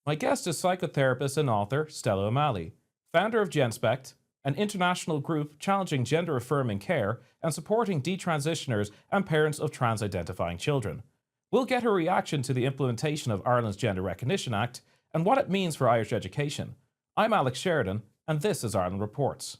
My guest is psychotherapist and author Stella O'Malley, founder of Genspect, an international group challenging gender-affirming care and supporting detransitioners and parents of trans-identifying children. We'll get her reaction to the implementation of Ireland's Gender Recognition Act and what it means for Irish education. I'm Alex Sheridan, and this is Ireland Reports.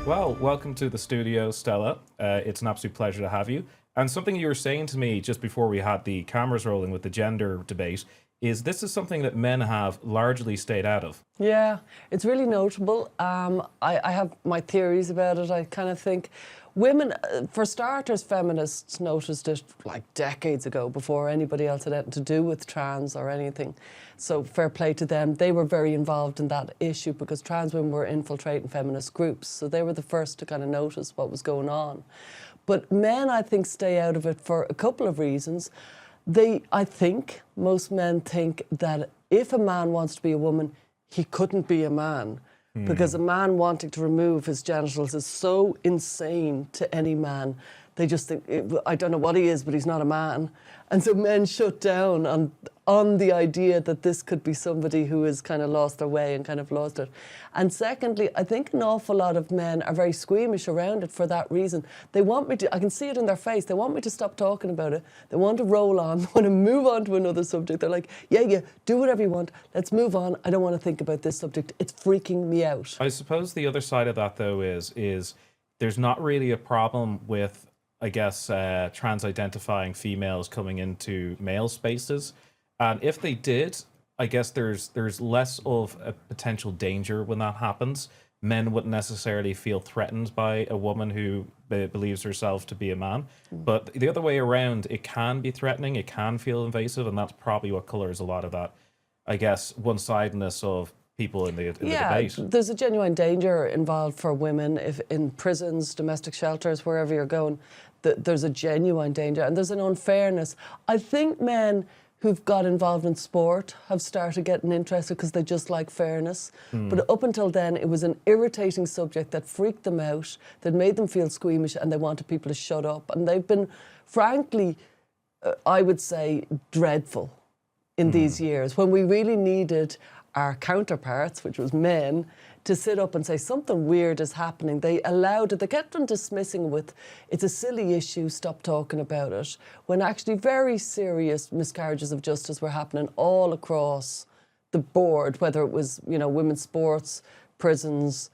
Well, welcome to the studio, Stella. It's an absolute pleasure to have you. And something you were saying to me just before we had the cameras rolling with the gender debate is this is something that men have largely stayed out of. Yeah, it's really notable. I have my theories about it. I kind of think women, for starters, feminists noticed it like decades ago before anybody else had anything to do with trans or anything. So fair play to them. They were very involved in that issue because trans women were infiltrating feminist groups. So they were the first to kind of notice what was going on. But men, I think, stay out of it for a couple of reasons. I think most men think that if a man wants to be a woman, he couldn't be a man. Because a man wanting to remove his genitals is so insane to any man. They just think, I don't know what he is, but he's not a man. And so men shut down on the idea that this could be somebody who has kind of lost their way and kind of lost it. And secondly, I think an awful lot of men are very squeamish around it for that reason. They want me to, I can see it in their face, they want me to stop talking about it. They want to roll on, they want to move on to another subject. They're like, yeah, do whatever you want. Let's move on. I don't want to think about this subject. It's freaking me out. I suppose the other side of that, though, is there's not really a problem with, I guess, trans-identifying females coming into male spaces. And if they did, I guess there's less of a potential danger when that happens. Men wouldn't necessarily feel threatened by a woman who believes herself to be a man. But the other way around, it can be threatening, it can feel invasive, and that's probably what colors a lot of that, I guess, one-sidedness of people in the debate. There's a genuine danger involved for women if in prisons, domestic shelters, wherever you're going. There's a genuine danger and there's an unfairness. I think men who've got involved in sport have started getting interested because they just like fairness. But up until then, it was an irritating subject that freaked them out, that made them feel squeamish, and they wanted people to shut up. And they've been, frankly, I would say, dreadful in these years when we really needed our counterparts, which was men, to sit up and say something weird is happening. They allowed it, they kept on dismissing with, it's a silly issue, stop talking about it, when actually very serious miscarriages of justice were happening all across the board, whether it was, women's sports, prisons,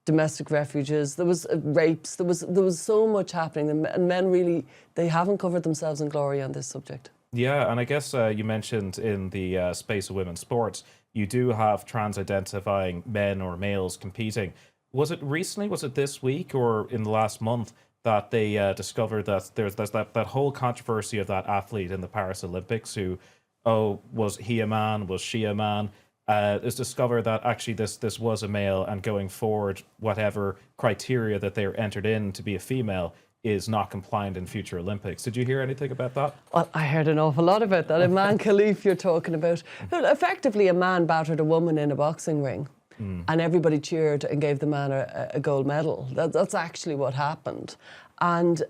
domestic refuges, there was rapes, there was so much happening, and men really, they haven't covered themselves in glory on this subject. Yeah, and I guess you mentioned in the space of women's sports, you do have trans-identifying men or males competing. Was it recently, was it this week or in the last month that they discovered that there's that whole controversy of that athlete in the Paris Olympics who, was he a man, was she a man? It's discovered that actually this was a male, and going forward, whatever criteria that they're entered in to be a female is not compliant in future Olympics. Did you hear anything about that? Well, I heard an awful lot about that. Imam Khalif you're talking about. Effectively, a man battered a woman in a boxing ring and everybody cheered and gave the man a gold medal. That's actually what happened. And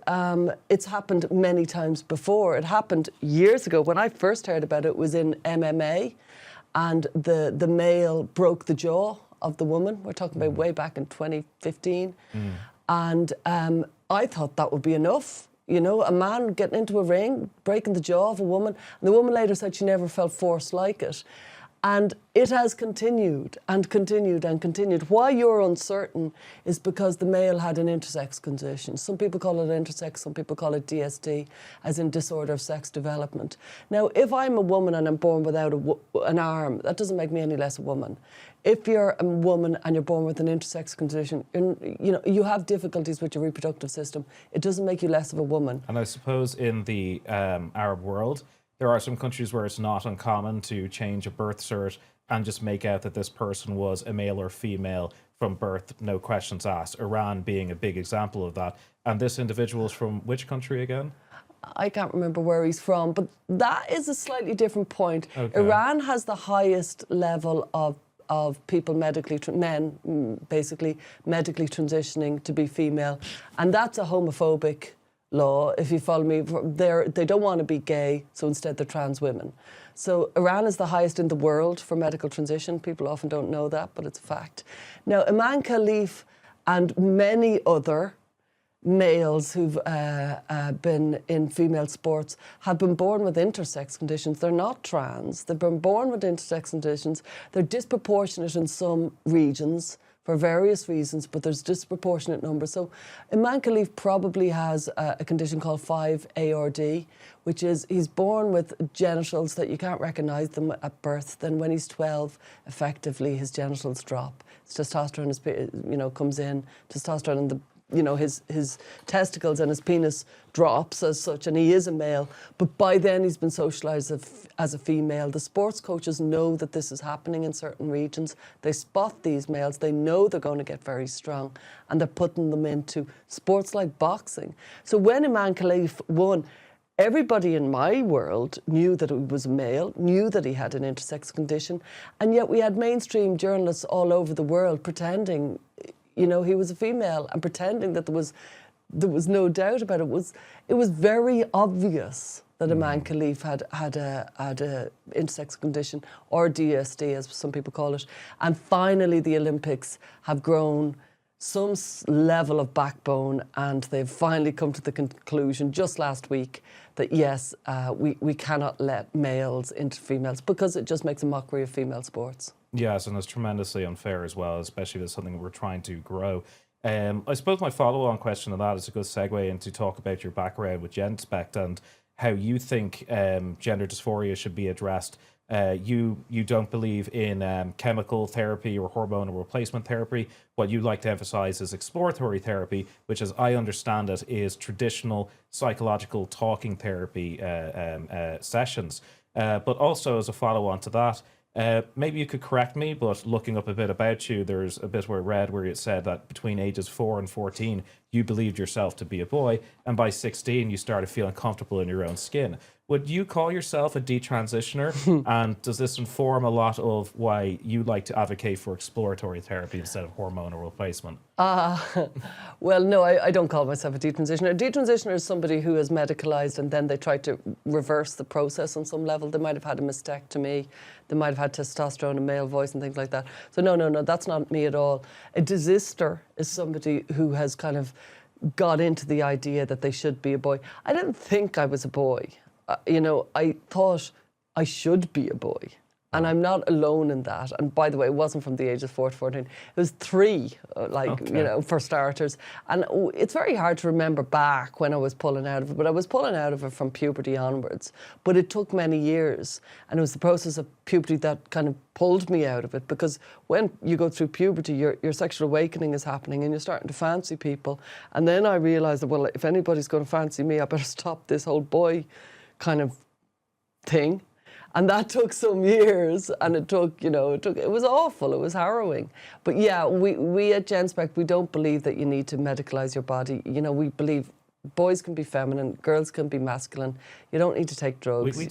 it's happened many times before. It happened years ago. When I first heard about it, it was in MMA, and the male broke the jaw of the woman. We're talking about way back in 2015. And I thought that would be enough. A man getting into a ring, breaking the jaw of a woman. And the woman later said she never felt force like it. And it has continued and continued and continued. Why you're uncertain is because the male had an intersex condition. Some people call it intersex, some people call it DSD, as in disorder of sex development. Now, if I'm a woman and I'm born without an arm, that doesn't make me any less a woman. If you're a woman and you're born with an intersex condition, you have difficulties with your reproductive system. It doesn't make you less of a woman. And I suppose in the Arab world, there are some countries where it's not uncommon to change a birth cert and just make out that this person was a male or female from birth, no questions asked. Iran being a big example of that. And this individual is from which country again? I can't remember where he's from, but that is a slightly different point. Okay. Iran has the highest level of people men basically medically transitioning to be female, and that's a homophobic law, if you follow me. They don't want to be gay, so instead they're trans women. So Iran is the highest in the world for medical transition. People often don't know that, but it's a fact. Now, Iman Khalif and many other males who've been in female sports have been born with intersex conditions. They're not trans. They've been born with intersex conditions. They're disproportionate in some regions for various reasons, but there's disproportionate numbers. So Iman Khalif probably has a condition called 5ARD, which is he's born with genitals that you can't recognise them at birth. Then when he's 12, effectively his genitals drop. His testosterone comes in, testosterone in the his testicles and his penis drops as such, and he is a male. But by then he's been socialised as a female. The sports coaches know that this is happening in certain regions. They spot these males. They know they're going to get very strong, and they're putting them into sports like boxing. So when Iman Khalif won, everybody in my world knew that he was a male, knew that he had an intersex condition, and yet we had mainstream journalists all over the world pretending he was a female and pretending that there was no doubt about it. It was very obvious that Iman Khalif had a intersex condition, or DSD as some people call it. And finally the Olympics have grown some level of backbone, and they've finally come to the conclusion just last week that yes, we cannot let males into females because it just makes a mockery of female sports. Yes, and it's tremendously unfair as well, especially if it's something we're trying to grow. I suppose my follow-on question on that is a good segue into talk about your background with Genspect and how you think gender dysphoria should be addressed. You don't believe in chemical therapy or hormonal replacement therapy. What you like to emphasize is exploratory therapy, which, as I understand it, is traditional psychological talking therapy sessions. But also, as a follow-on to that, maybe you could correct me, but looking up a bit about you, there's a bit where I read where it said that between ages 4 and 14, you believed yourself to be a boy, and by 16, you started feeling comfortable in your own skin. Would you call yourself a detransitioner? And does this inform a lot of why you like to advocate for exploratory therapy instead of hormonal replacement? Well, no, I don't call myself a detransitioner. A detransitioner is somebody who is medicalised and then they try to reverse the process on some level. They might have had a mastectomy. They might have had testosterone, a male voice and things like that. So no, that's not me at all. A desister is somebody who has kind of got into the idea that they should be a boy. I didn't think I was a boy. I thought I should be a boy. And I'm not alone in that. And by the way, it wasn't from the age of 4 to 14. It was 3, for starters. And it's very hard to remember back when I was pulling out of it. But I was pulling out of it from puberty onwards. But it took many years. And it was the process of puberty that kind of pulled me out of it. Because when you go through puberty, your sexual awakening is happening and you're starting to fancy people. And then I realised that, well, if anybody's going to fancy me, I better stop this whole boy kind of thing. And that took some years, and it was awful, it was harrowing. But yeah, we at Genspect, we don't believe that you need to medicalise your body. We believe boys can be feminine, girls can be masculine. You don't need to take drugs. We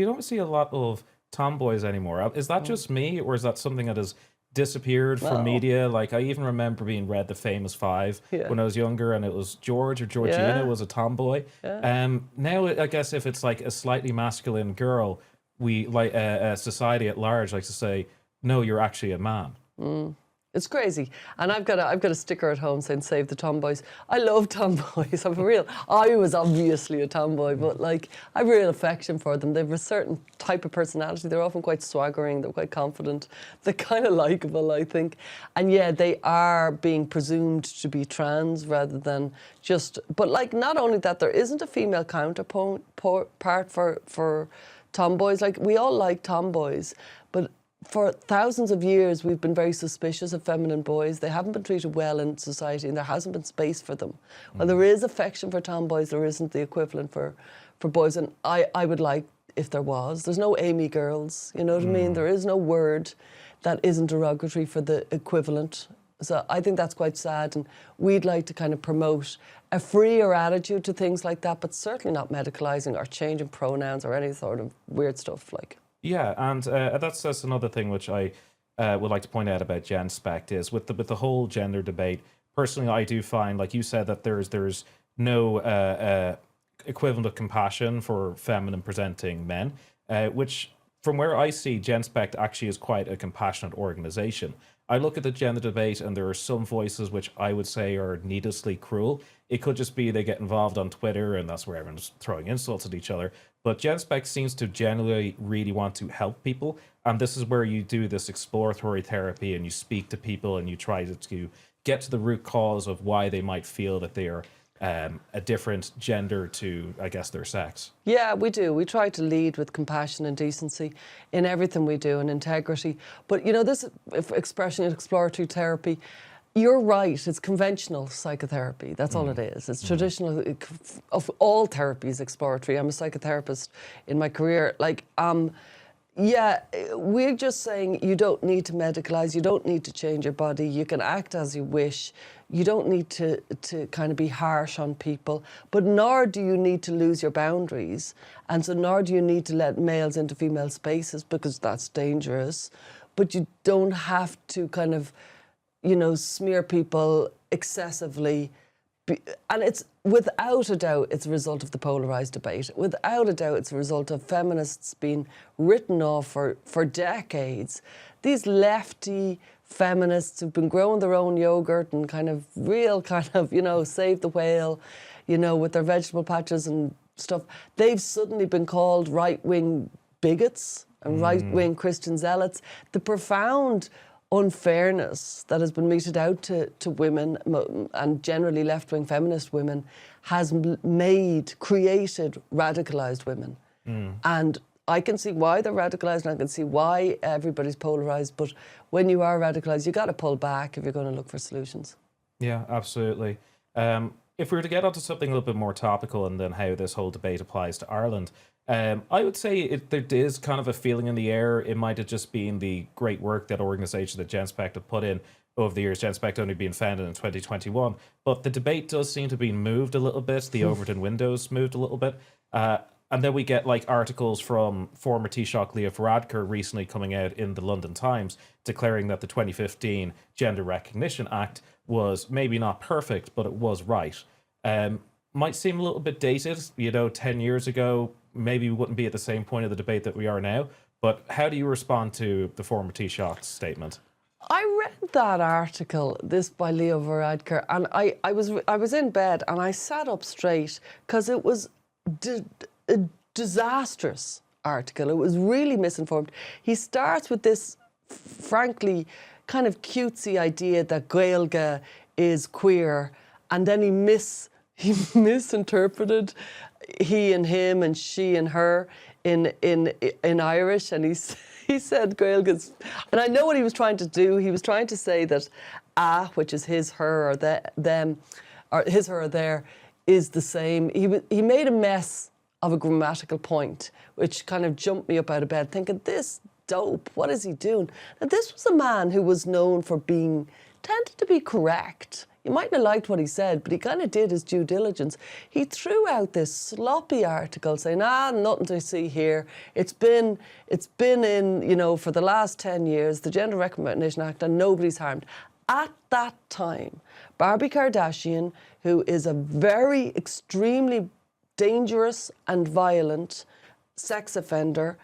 don't see a lot of tomboys anymore. Is that just me, or is that something that has disappeared from media? Like, I even remember being read The Famous Five when I was younger, and it was George or Georgina was a tomboy. Now, I guess if it's like a slightly masculine girl, we like society at large likes to say, no, you're actually a man. It's crazy. And I've got a sticker at home saying save the tomboys. I love tomboys. I was obviously a tomboy, but I have real affection for them. They have a certain type of personality. They're often quite swaggering, they're quite confident. They're kind of likeable, I think. And yeah, they are being presumed to be trans rather than but not only that, there isn't a female counterpart for tomboys. We all like tomboys, but for thousands of years we've been very suspicious of feminine boys. They haven't been treated well in society, and there hasn't been space for them. Well, there is affection for tomboys, there isn't the equivalent for boys, and I would like if there was. There's no Amy girls, you know what I mean? There is no word that isn't derogatory for the equivalent. So I think that's quite sad, and we'd like to kind of promote a freer attitude to things like that, but certainly not medicalising or changing pronouns or any sort of weird stuff like. Yeah, and that's another thing which I would like to point out about Genspect is with the whole gender debate. Personally, I do find, like you said, that there's no equivalent of compassion for feminine presenting men, which from where I see, Genspect actually is quite a compassionate organization. I look at the gender debate and there are some voices which I would say are needlessly cruel. It could just be they get involved on Twitter and that's where everyone's throwing insults at each other. But Genspect seems to generally really want to help people. And this is where you do this exploratory therapy and you speak to people and you try to get to the root cause of why they might feel that they are a different gender to, I guess, their sex. Yeah, we do. We try to lead with compassion and decency in everything we do and integrity. But, you know, this expression in exploratory therapy, you're right, it's conventional psychotherapy. That's all it is. It's traditional, of all therapies, exploratory. I'm a psychotherapist in my career. Yeah, we're just saying you don't need to medicalise, you don't need to change your body, you can act as you wish, you don't need to kind of be harsh on people, but nor do you need to lose your boundaries, and so nor do you need to let males into female spaces because that's dangerous, but you don't have to kind of, you know, smear people excessively. And it's, without a doubt, it's a result of the polarised debate. Without a doubt, it's a result of feminists being written off for decades. These lefty feminists who've been growing their own yogurt and kind of real kind of, you know, save the whale, you know, with their vegetable patches and stuff, they've suddenly been called right-wing bigots and right-wing Christian zealots. The profound unfairness that has been meted out to women and generally left-wing feminist women has created radicalised women. And I can see why they're radicalised and I can see why everybody's polarised, but when you are radicalised, you got to pull back if you're going to look for solutions. Yeah, absolutely. If we were to get onto something a little bit more topical and then how this whole debate applies to Ireland, I would say there is kind of a feeling in the air. It might have just been the great work that organisation that Genspect have put in over the years, Genspect only being founded in 2021. But the debate does seem to be moved a little bit. The Overton windows moved a little bit. And then we get like articles from former Taoiseach Leo Varadkar recently coming out in the London Times declaring that the 2015 Gender Recognition Act was maybe not perfect, but it was right. Might seem a little bit dated, you know, 10 years ago, maybe we wouldn't be at the same point of the debate that we are now. But how do you respond to the former Taoiseach's statement? I read that article, this by Leo Varadkar, and I was in bed and I sat up straight because it was a disastrous article. It was really misinformed. He starts with this, frankly, kind of cutesy idea that Gaeilge is queer, and then he misinterpreted he and him and she and her in Irish, and he said Gaeilge's, and I know what he was trying to do. He was trying to say that which is his, her, or them, or his, her, or their, is the same. He made a mess of a grammatical point, which kind of jumped me up out of bed, thinking, this dope, what is he doing? Now, this was a man who was known for tended to be correct. You mightn't have liked what he said, but he kind of did his due diligence. He threw out this sloppy article saying, nothing to see here. It's been in, you know, for the last 10 years, the Gender Recognition Act, and nobody's harmed. At that time, Barbie Kardashian, who is a very extremely dangerous and violent sex offender,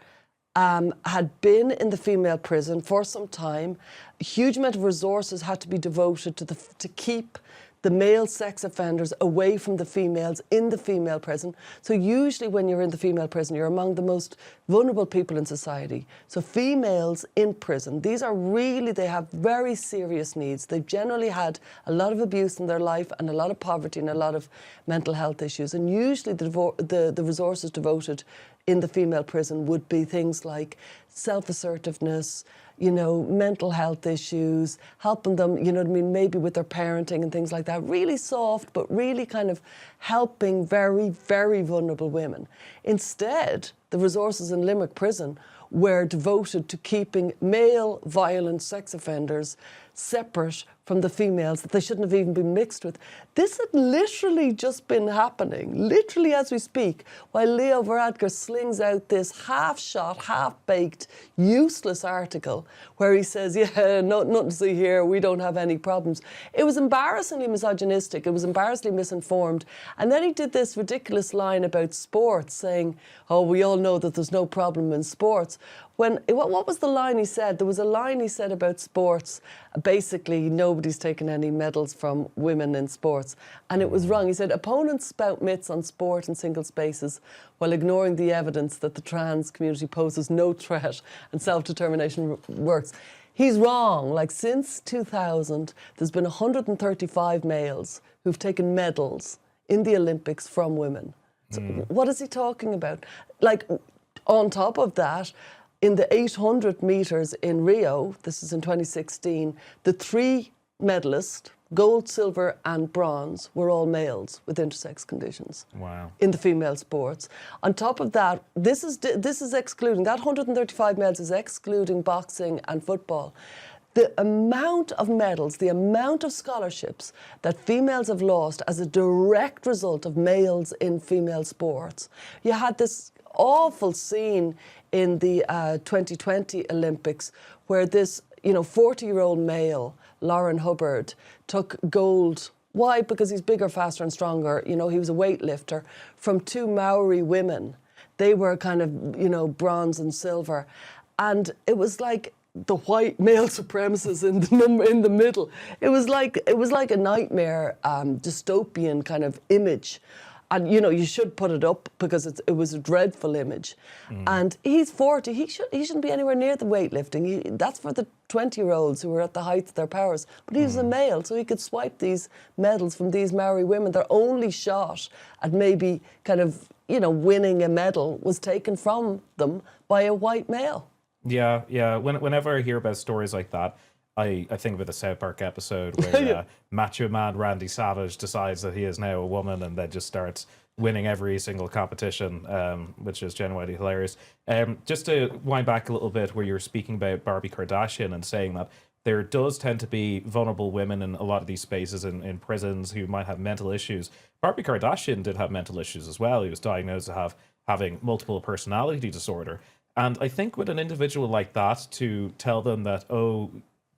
had been in the female prison for some time. A huge amount of resources had to be devoted to keep the male sex offenders away from the females in the female prison. So usually when you're in the female prison, you're among the most vulnerable people in society. So females in prison, they have very serious needs. They've generally had a lot of abuse in their life and a lot of poverty and a lot of mental health issues. And usually the resources devoted in the female prison would be things like self-assertiveness, you know, mental health issues, helping them, you know what I mean, maybe with their parenting and things like that. Really soft, but really kind of helping very, very vulnerable women. Instead, the resources in Limerick prison were devoted to keeping male violent sex offenders separate from the females, that they shouldn't have even been mixed with. This had literally just been happening, literally as we speak, while Leo Varadkar slings out this half-shot, half-baked, useless article where he says, yeah, nothing to see here, we don't have any problems. It was embarrassingly misogynistic, it was embarrassingly misinformed. And then he did this ridiculous line about sports, saying, oh, we all know that there's no problem in sports. What was the line he said? There was a line he said about sports. Basically, nobody's taken any medals from women in sports. And it was wrong. He said, opponents spout myths on sport and single spaces while ignoring the evidence that the trans community poses no threat and self-determination works. He's wrong. Like, since 2000, there's been 135 males who've taken medals in the Olympics from women. So what is he talking about? Like, on top of that, in the 800 metres in Rio, this is in 2016, the 3 medalists, gold, silver and bronze, were all males with intersex conditions. Wow. In the female sports. On top of that, this is excluding, that 135 males is excluding boxing and football. The amount of medals, the amount of scholarships that females have lost as a direct result of males in female sports. You had this awful scene in the 2020 Olympics where this 40-year-old male, Lauren Hubbard, took gold. Why? Because he's bigger, faster and stronger. He was a weightlifter, from 2 Maori women. They were kind of, bronze and silver. And it was like the white male supremacists in the middle. It was like a nightmare, dystopian kind of image. And, you should put it up because it was a dreadful image. And he's 40. He shouldn't be anywhere near the weightlifting. That's for the 20-year-olds who were at the height of their powers. But he was a male, so he could swipe these medals from these Maori women. Their only shot at maybe kind of, winning a medal was taken from them by a white male. Yeah. Whenever I hear about stories like that, I think of the South Park episode where Macho Man Randy Savage decides that he is now a woman and then just starts winning every single competition, which is genuinely hilarious. Just to wind back a little bit, where you're speaking about Barbie Kardashian and saying that there does tend to be vulnerable women in a lot of these spaces in prisons who might have mental issues. Barbie Kardashian did have mental issues as well. He was diagnosed to having multiple personality disorder. And I think with an individual like that, to tell them that,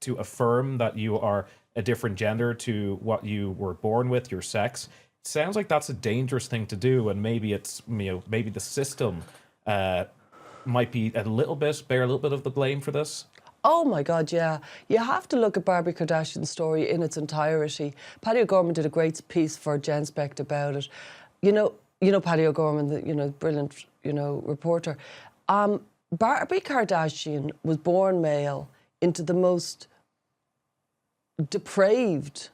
to affirm that you are a different gender to what you were born with, your sex, sounds like that's a dangerous thing to do. And maybe it's, maybe the system might bear a little bit of the blame for this. Oh my God, yeah. You have to look at Barbie Kardashian's story in its entirety. Paddy O'Gorman did a great piece for Genspect about it. You know Paddy O'Gorman, the brilliant reporter. Barbie Kardashian was born male into the most depraved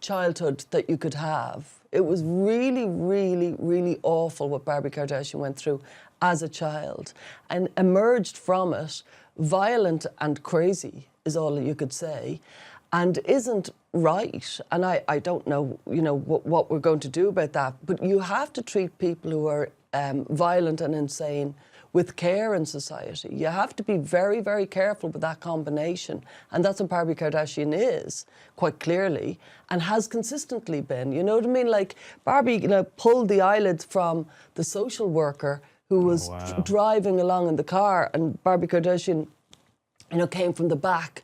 childhood that you could have. It was really, really, really awful what Barbie Kardashian went through as a child, and emerged from it violent and crazy, is all you could say, and isn't right. And I don't know, what we're going to do about that, but you have to treat people who are violent and insane with care in society. You have to be very, very careful with that combination. And that's what Barbie Kardashian is, quite clearly, and has consistently been. You know what I mean? Like, Barbie, pulled the eyelids from the social worker who was driving along in the car, and Barbie Kardashian, came from the back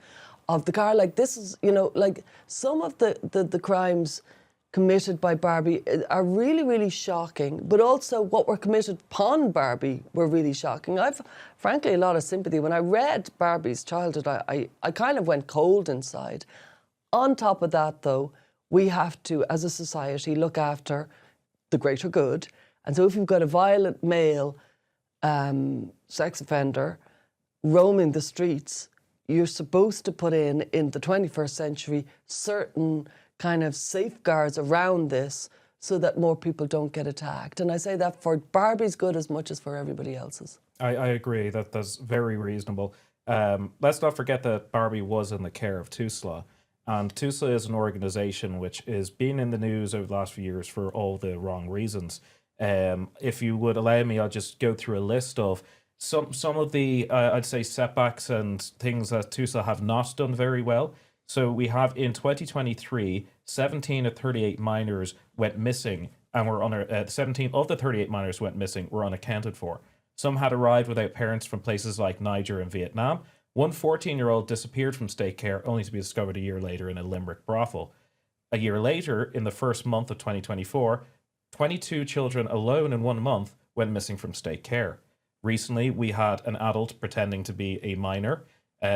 of the car. Like, this is, like, some of the crimes committed by Barbie are really, really shocking, but also what were committed upon Barbie were really shocking. I've, frankly, a lot of sympathy. When I read Barbie's childhood, I kind of went cold inside. On top of that, though, we have to, as a society, look after the greater good. And so if you've got a violent male sex offender roaming the streets, you're supposed to put in the 21st century certain kind of safeguards around this so that more people don't get attacked. And I say that for Barbie's good as much as for everybody else's. I agree. That's very reasonable. Let's not forget that Barbie was in the care of Tusla. And Tusla is an organization which is being in the news over the last few years for all the wrong reasons. If you would allow me, I'll just go through a list of some of the I'd say setbacks and things that Tusla have not done very well. So we have in 2023, 17 of 38 minors went missing, and were 17 of the 38 minors went missing were unaccounted for. Some had arrived without parents from places like Niger and Vietnam. One 14-year-old disappeared from state care, only to be discovered a year later in a Limerick brothel. A year later, in the first month of 2024, 22 children alone in 1 month went missing from state care. Recently, we had an adult pretending to be a minor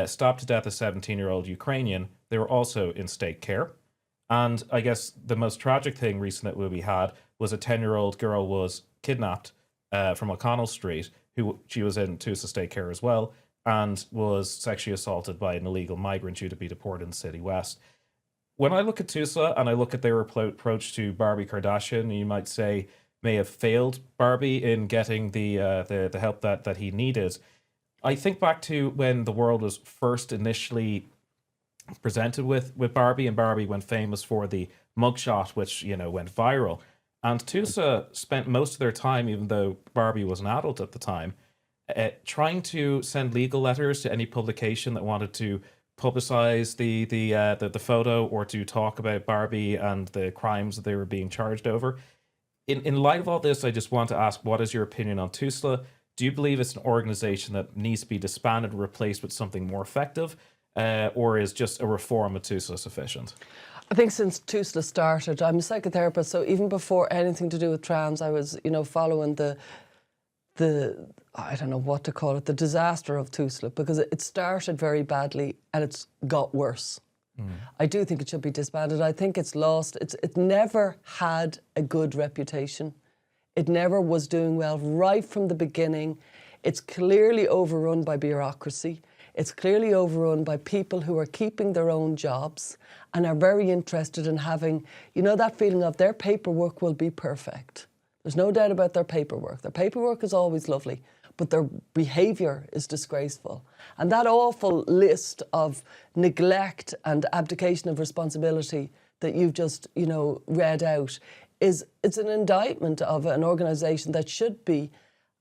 stabbed to death a 17-year-old Ukrainian. They were also in state care. And I guess the most tragic thing recently that we had was a 10-year-old girl was kidnapped from O'Connell Street, who she was in Tusla state care as well, and was sexually assaulted by an illegal migrant due to be deported in City West. When I look at Tusla and I look at their approach to Barbie Kardashian, you might say may have failed Barbie in getting the help that he needed. I think back to when the world was first initially presented with Barbie, and Barbie went famous for the mugshot, which went viral. And Tusla spent most of their time, even though Barbie was an adult at the time, trying to send legal letters to any publication that wanted to publicize the photo or to talk about Barbie and the crimes that they were being charged over. In light of all this, I just want to ask, what is your opinion on Tusla? Do you believe it's an organization that needs to be disbanded and replaced with something more effective, or is just a reform of Tusla sufficient? I think since Tusla started, I'm a psychotherapist, so even before anything to do with trans, I was, following the I don't know what to call it, the disaster of Tusla, because it started very badly and it's got worse. I do think it should be disbanded. I think it's lost. It never had a good reputation. It never was doing well right from the beginning. It's clearly overrun by bureaucracy. It's clearly overrun by people who are keeping their own jobs and are very interested in having, that feeling of their paperwork will be perfect. There's no doubt about their paperwork. Their paperwork is always lovely, but their behaviour is disgraceful. And that awful list of neglect and abdication of responsibility that you've just, read out it's an indictment of an organisation that should be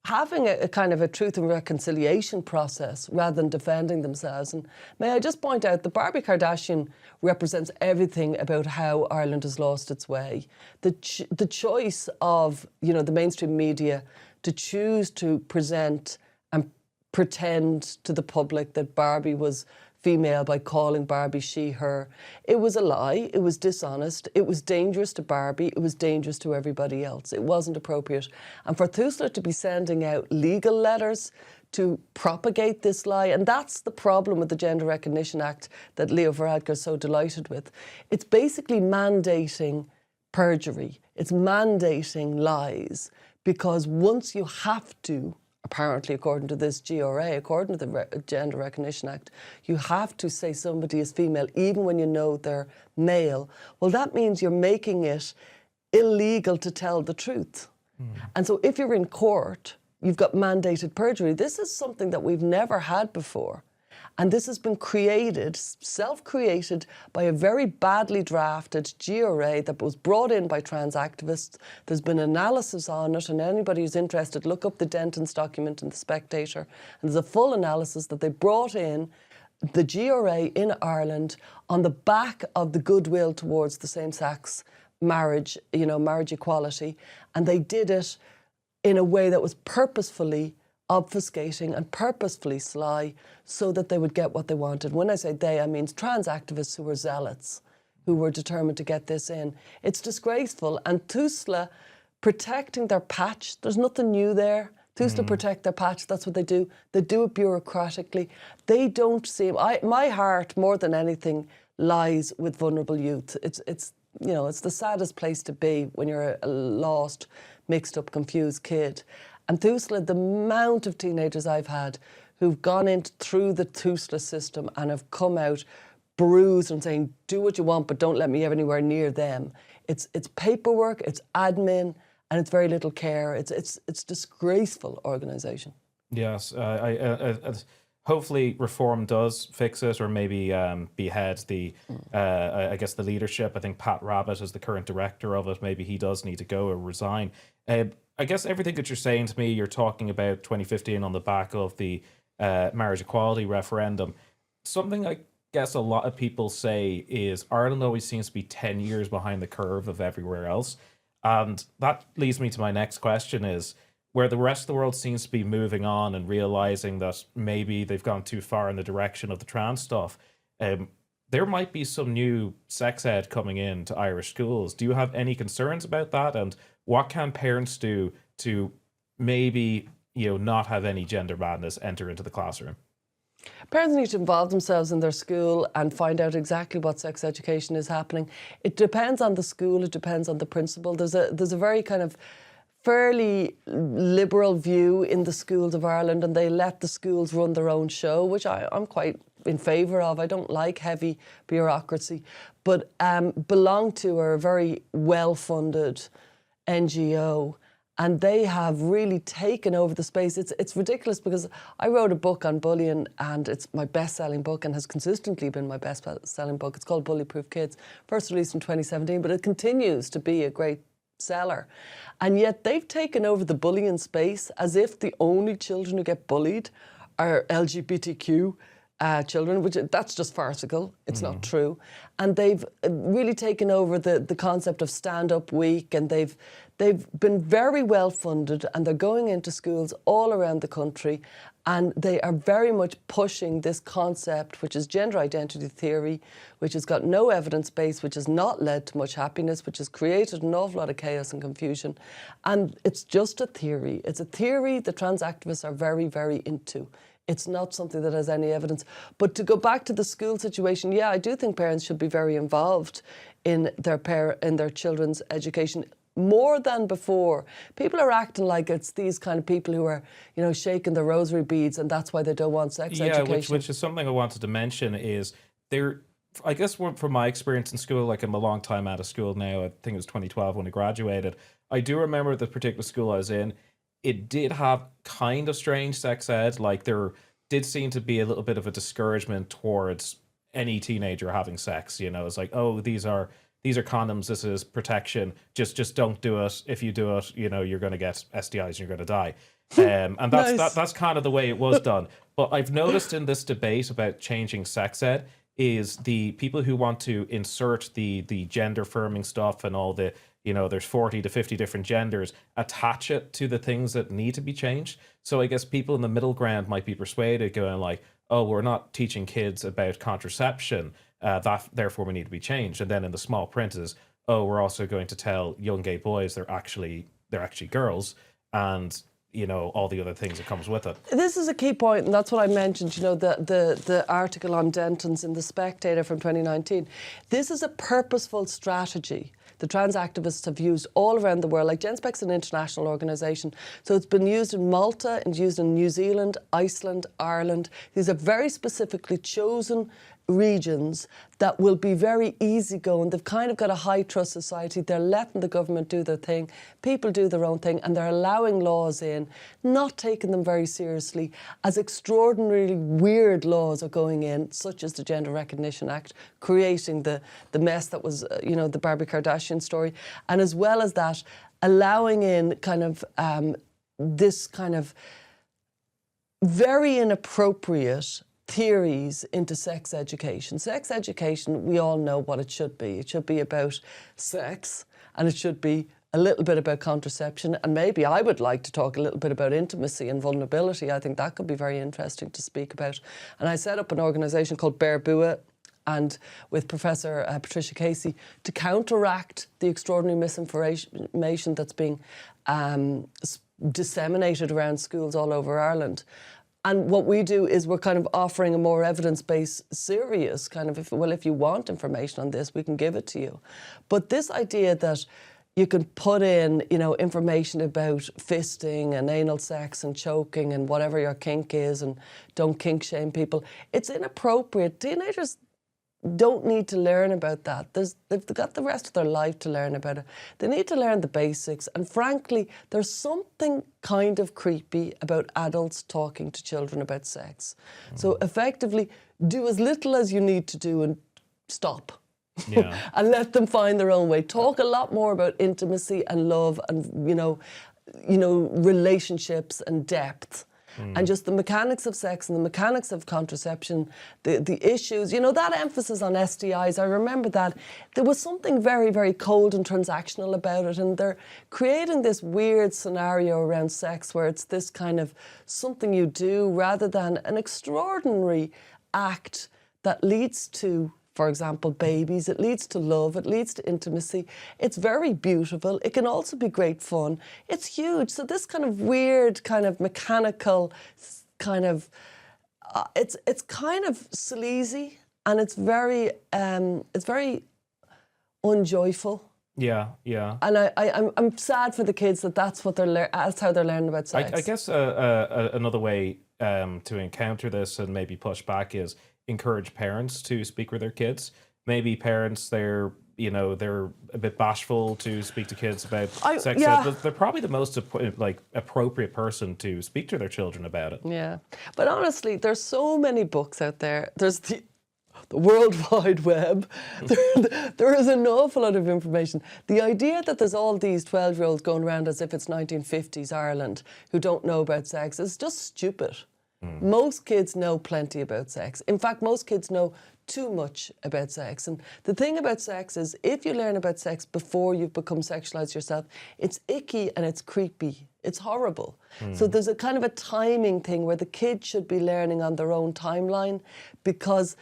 having a kind of a truth and reconciliation process rather than defending themselves. And may I just point out, the Barbie Kardashian represents everything about how Ireland has lost its way. The choice of, the mainstream media to choose to present and pretend to the public that Barbie was female by calling Barbie she, her. It was a lie. It was dishonest. It was dangerous to Barbie. It was dangerous to everybody else. It wasn't appropriate. And for Tusla to be sending out legal letters to propagate this lie, and that's the problem with the Gender Recognition Act that Leo Varadkar is so delighted with. It's basically mandating perjury. It's mandating lies, because once you have to, apparently according to this GRA, according to the Gender Recognition Act, you have to say somebody is female even when you know they're male. Well, that means you're making it illegal to tell the truth. And so if you're in court, you've got mandated perjury. This is something that we've never had before. And this has been created, self-created, by a very badly drafted GRA that was brought in by trans activists. There's been analysis on it, and anybody who's interested, look up the Denton's document in The Spectator. And there's a full analysis that they brought in the GRA in Ireland on the back of the goodwill towards the same-sex marriage, marriage equality. And they did it in a way that was purposefully obfuscating and purposefully sly so that they would get what they wanted. When I say they, I mean trans activists who were zealots, who were determined to get this in. It's disgraceful. And Tusla protecting their patch, there's nothing new there. Tusla protect their patch, that's what they do. They do it bureaucratically. They don't seem, my heart more than anything lies with vulnerable youth. It's the saddest place to be when you're a lost, mixed up, confused kid. And Tusla, the amount of teenagers I've had who've gone in through the Tusla system and have come out bruised and saying, do what you want, but don't let me anywhere near them. It's paperwork, it's admin, and it's very little care. It's disgraceful organisation. Yes, hopefully reform does fix it, or maybe behead I guess the leadership. I think Pat Rabbit is the current director of it. Maybe he does need to go or resign. I guess everything that you're saying to me, you're talking about 2015 on the back of the marriage equality referendum. Something I guess a lot of people say is Ireland always seems to be 10 years behind the curve of everywhere else. And that leads me to my next question is where the rest of the world seems to be moving on and realizing that maybe they've gone too far in the direction of the trans stuff. There might be some new sex ed coming into Irish schools. Do you have any concerns about that? And what can parents do to maybe, not have any gender madness enter into the classroom? Parents need to involve themselves in their school and find out exactly what sex education is happening. It depends on the school, it depends on the principal. There's a very kind of fairly liberal view in the schools of Ireland, and they let the schools run their own show, which I'm quite in favour of. I don't like heavy bureaucracy, but Belong To are a very well-funded NGO, and they have really taken over the space. It's ridiculous because I wrote a book on bullying, and it's my best-selling book and has consistently been my best-selling book. It's called Bully-Proof Kids, first released in 2017, but it continues to be a great seller. And yet they've taken over the bullying space as if the only children who get bullied are LGBTQ children, which that's just farcical. It's not true. And they've really taken over the concept of stand-up week, and they've been very well funded, and they're going into schools all around the country, and they are very much pushing this concept, which is gender identity theory, which has got no evidence base, which has not led to much happiness, which has created an awful lot of chaos and confusion. And it's just a theory. It's a theory the trans activists are very, very into. It's not something that has any evidence. But to go back to the school situation, yeah, I do think parents should be very involved in their children's education, more than before. People are acting like it's these kind of people who are, shaking their rosary beads, and that's why they don't want sex education. Which is something I wanted to mention is there, I guess from my experience in school, like I'm a long time out of school now, I think it was 2012 when I graduated, I do remember the particular school I was in, it did have kind of strange sex ed. Like there did seem to be a little bit of a discouragement towards any teenager having sex. It's like, oh, these are condoms. This is protection. Just don't do it. If you do it, you're going to get STIs and you're going to die. And that's that's kind of the way it was done. But I've noticed in this debate about changing sex ed is the people who want to insert the gender affirming stuff and all the, there's 40 to 50 different genders, attach it to the things that need to be changed. So I guess people in the middle ground might be persuaded going like, oh, we're not teaching kids about contraception, that therefore we need to be changed. And then in the small print is, oh, we're also going to tell young gay boys they're actually girls, and all the other things that comes with it. This is a key point, and that's what I mentioned, the article on Denton's in The Spectator from 2019. This is a purposeful strategy the trans activists have used all around the world. Like Genspect's an international organisation, so it's been used in Malta, it's used in New Zealand, Iceland, Ireland. These are very specifically chosen regions that will be very easygoing. They've kind of got a high trust society. They're letting the government do their thing. People do their own thing, and they're allowing laws in, not taking them very seriously, as extraordinarily weird laws are going in, such as the Gender Recognition Act, creating the mess that was, the Barbie Kardashian story. And as well as that, allowing in kind of this kind of very inappropriate theories into sex education. Sex education, we all know what it should be. It should be about sex, and it should be a little bit about contraception, and maybe I would like to talk a little bit about intimacy and vulnerability. I think that could be very interesting to speak about. And I set up an organisation called Bear Bua, and with Professor Patricia Casey, to counteract the extraordinary misinformation that's being disseminated around schools all over Ireland. And what we do is we're kind of offering a more evidence-based, serious kind of, if you want information on this, we can give it to you. But this idea that you can put in, information about fisting and anal sex and choking and whatever your kink is, and don't kink shame people, it's inappropriate. Teenagers don't need to learn about that. They've got the rest of their life to learn about it. They need to learn the basics. And frankly, there's something kind of creepy about adults talking to children about sex. So effectively, do as little as you need to do and stop. Yeah. and let them find their own way. Talk a lot more about intimacy and love and, relationships and depth. And just the mechanics of sex and the mechanics of contraception, the issues, that emphasis on STIs, I remember that there was something very, very cold and transactional about it. And they're creating this weird scenario around sex where it's this kind of something you do rather than an extraordinary act that leads to, for example, babies. It leads to love. It leads to intimacy. It's very beautiful. It can also be great fun. It's huge. So this kind of weird, kind of mechanical, kind of, it's kind of sleazy, and it's very unjoyful. Yeah, yeah. And I'm sad for the kids that's what that's how they're learning about sex. I guess another way to encounter this and maybe push back is encourage parents to speak with their kids. Maybe parents, they're a bit bashful to speak to kids about sex. Yeah. So they're probably the most appropriate person to speak to their children about it. Yeah, but honestly, there's so many books out there. There's the World Wide Web. There is an awful lot of information. The idea that there's all these 12-year-olds going around as if it's 1950s Ireland who don't know about sex is just stupid. Most kids know plenty about sex. In fact, most kids know too much about sex. And the thing about sex is, if you learn about sex before you've become sexualized yourself, it's icky and it's creepy. It's horrible. So there's a kind of a timing thing where the kid should be learning on their own timeline, because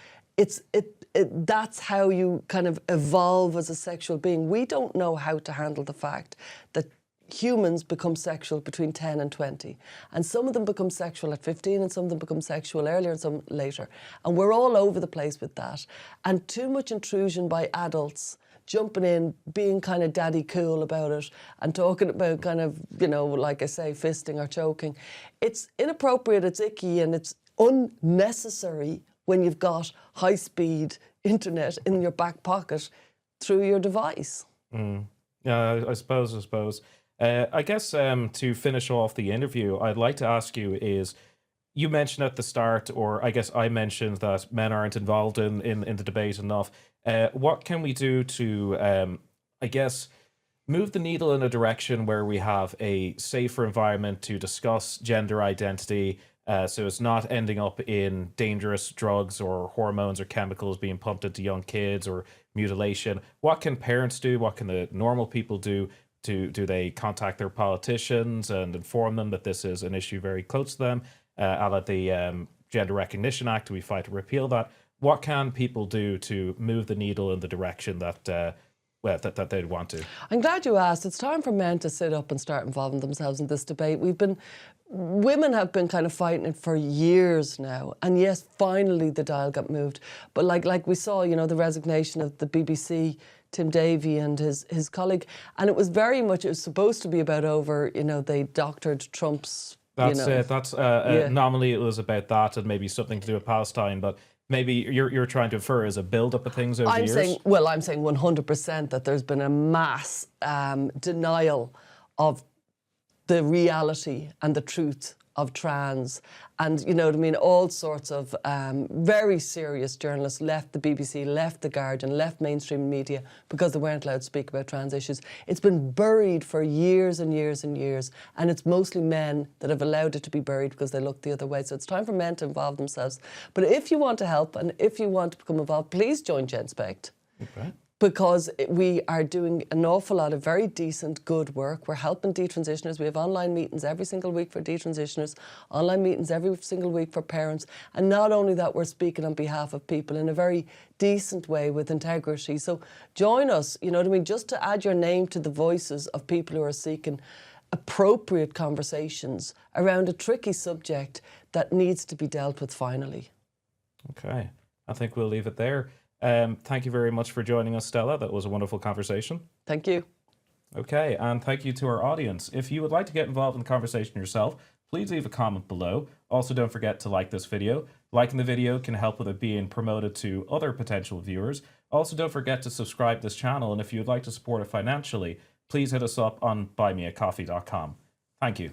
that's how you kind of evolve as a sexual being. We don't know how to handle the fact that humans become sexual between 10 and 20. And some of them become sexual at 15, and some of them become sexual earlier and some later. And we're all over the place with that. And too much intrusion by adults jumping in, being kind of daddy cool about it and talking about kind of, like I say, fisting or choking. It's inappropriate, it's icky, and it's unnecessary when you've got high-speed internet in your back pocket through your device. Yeah, I suppose. I guess to finish off the interview, I'd like to ask you is, you mentioned at the start, or I guess I mentioned, that men aren't involved in the debate enough. What can we do to, I guess, move the needle in a direction where we have a safer environment to discuss gender identity, so it's not ending up in dangerous drugs or hormones or chemicals being pumped into young kids, or mutilation? What can parents do? What can the normal people do? Do they contact their politicians and inform them that this is an issue very close to them? A la the Gender Recognition Act, we fight to repeal that. What can people do to move the needle in the direction that that they'd want to? I'm glad you asked. It's time for men to sit up and start involving themselves in this debate. Women have been kind of fighting it for years now, and yes, finally the dial got moved. But like we saw, the resignation of the BBC, Tim Davie and his colleague, and it was very much, it was supposed to be about they doctored Trump's. That's it. That's nominally it was about that, and maybe something to do with Palestine, but maybe you're trying to infer as a build-up of things over the years? I'm saying 100% that there's been a mass denial of the reality and the truth of trans, and all sorts of very serious journalists left the BBC, left the Guardian, left mainstream media because they weren't allowed to speak about trans issues. It's been buried for years and years and years, and it's mostly men that have allowed it to be buried because they look the other way. So it's time for men to involve themselves. But if you want to help and if you want to become involved, please join Genspect. Okay. Because we are doing an awful lot of very decent, good work. We're helping detransitioners. We have online meetings every single week for detransitioners, online meetings every single week for parents. And not only that, we're speaking on behalf of people in a very decent way with integrity. So join us, just to add your name to the voices of people who are seeking appropriate conversations around a tricky subject that needs to be dealt with finally. Okay, I think we'll leave it there. Thank you very much for joining us, Stella. That was a wonderful conversation. Thank you. Okay, and thank you to our audience. If you would like to get involved in the conversation yourself, please leave a comment below. Also, don't forget to like this video. Liking the video can help with it being promoted to other potential viewers. Also, don't forget to subscribe to this channel, and if you would like to support it financially, please hit us up on buymeacoffee.com. Thank you.